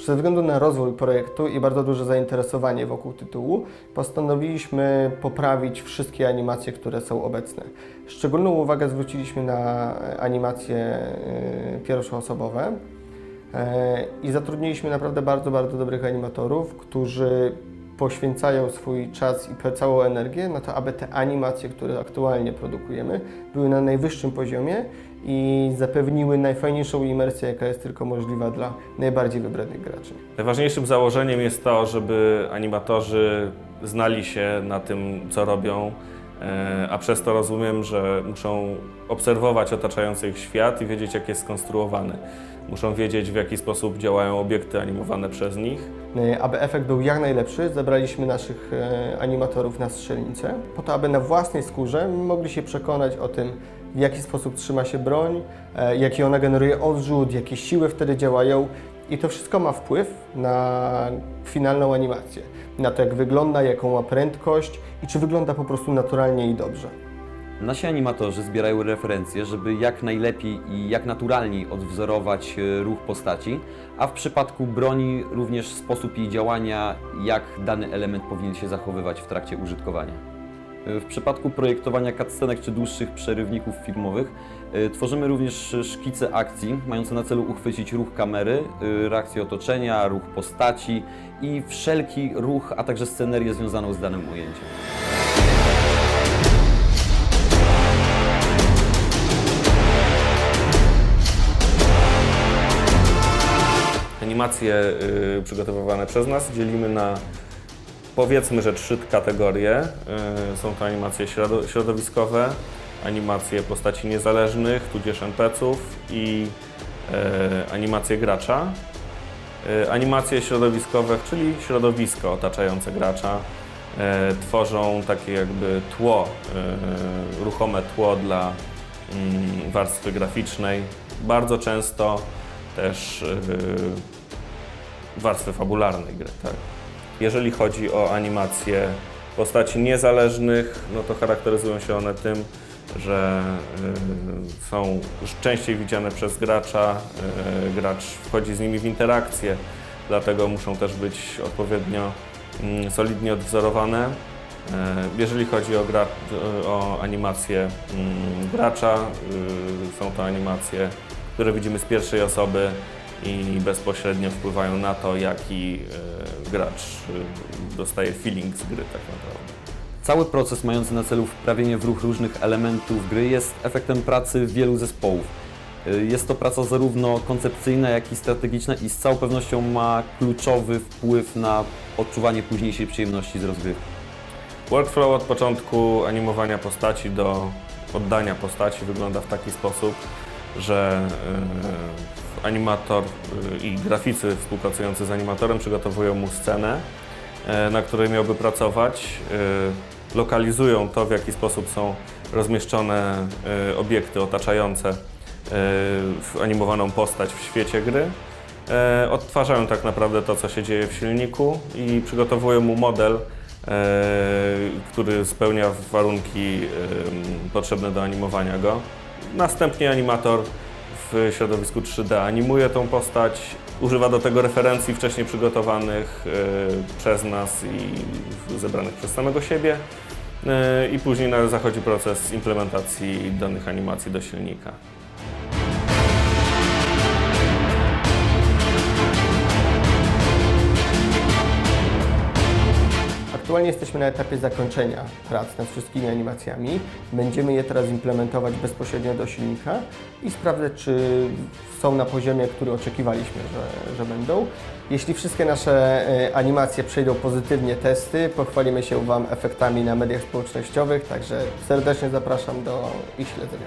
Ze względu na rozwój projektu i bardzo duże zainteresowanie wokół tytułu, postanowiliśmy poprawić wszystkie animacje, które są obecne. Szczególną uwagę zwróciliśmy na animacje pierwszoosobowe i zatrudniliśmy naprawdę bardzo dobrych animatorów, którzy poświęcają swój czas i całą energię na to, aby te animacje, które aktualnie produkujemy, były na najwyższym poziomie i zapewniły najfajniejszą imersję, jaka jest tylko możliwa dla najbardziej wybrednych graczy. Najważniejszym założeniem jest to, żeby animatorzy znali się na tym, co robią, a przez to rozumiem, że muszą obserwować otaczający ich świat i wiedzieć, jak jest skonstruowany. Muszą wiedzieć, w jaki sposób działają obiekty animowane przez nich. Aby efekt był jak najlepszy, zabraliśmy naszych animatorów na strzelnicę, po to, aby na własnej skórze mogli się przekonać o tym, w jaki sposób trzyma się broń, jaki ona generuje odrzut, jakie siły wtedy działają. I to wszystko ma wpływ na finalną animację, na to, jak wygląda, jaką ma prędkość i czy wygląda po prostu naturalnie i dobrze. Nasi animatorzy zbierają referencje, żeby jak najlepiej i jak naturalniej odwzorować ruch postaci, a w przypadku broni również sposób jej działania, jak dany element powinien się zachowywać w trakcie użytkowania. W przypadku projektowania cutscenek czy dłuższych przerywników filmowych tworzymy również szkice akcji, mające na celu uchwycić ruch kamery, reakcję otoczenia, ruch postaci i wszelki ruch, a także scenerię związaną z danym ujęciem. Animacje przygotowywane przez nas dzielimy na, powiedzmy, że 3 kategorie. Są to animacje środowiskowe, animacje postaci niezależnych, tudzież NPC-ów i animacje gracza. Animacje środowiskowe, czyli środowisko otaczające gracza, tworzą takie jakby tło, ruchome tło dla warstwy graficznej. Bardzo często też warstwy fabularnej gry. Tak? Jeżeli chodzi o animacje postaci niezależnych, no to charakteryzują się one tym, że są już częściej widziane przez gracza, gracz wchodzi z nimi w interakcję, dlatego muszą też być odpowiednio solidnie odwzorowane. Jeżeli chodzi o animacje gracza, są to animacje, które widzimy z pierwszej osoby i bezpośrednio wpływają na to, jaki gracz dostaje feeling z gry tak naprawdę. Cały proces mający na celu wprawienie w ruch różnych elementów gry jest efektem pracy wielu zespołów. Jest to praca zarówno koncepcyjna, jak i strategiczna i z całą pewnością ma kluczowy wpływ na odczuwanie późniejszej przyjemności z rozgrywki. Workflow od początku animowania postaci do oddania postaci wygląda w taki sposób, że animator i graficy współpracujący z animatorem przygotowują mu scenę, na której miałby pracować, lokalizują to, w jaki sposób są rozmieszczone obiekty otaczające animowaną postać w świecie gry, odtwarzają tak naprawdę to, co się dzieje w silniku i przygotowują mu model, który spełnia warunki potrzebne do animowania go. Następnie animator w środowisku 3D animuje tą postać, używa do tego referencji wcześniej przygotowanych przez nas i zebranych przez samego siebie i później zachodzi proces implementacji danych animacji do silnika. Aktualnie jesteśmy na etapie zakończenia prac nad wszystkimi animacjami. Będziemy je teraz implementować bezpośrednio do silnika i sprawdzać, czy są na poziomie, który oczekiwaliśmy, że będą. Jeśli wszystkie nasze animacje przejdą pozytywnie testy, pochwalimy się Wam efektami na mediach społecznościowych, także serdecznie zapraszam do ich śledzenia.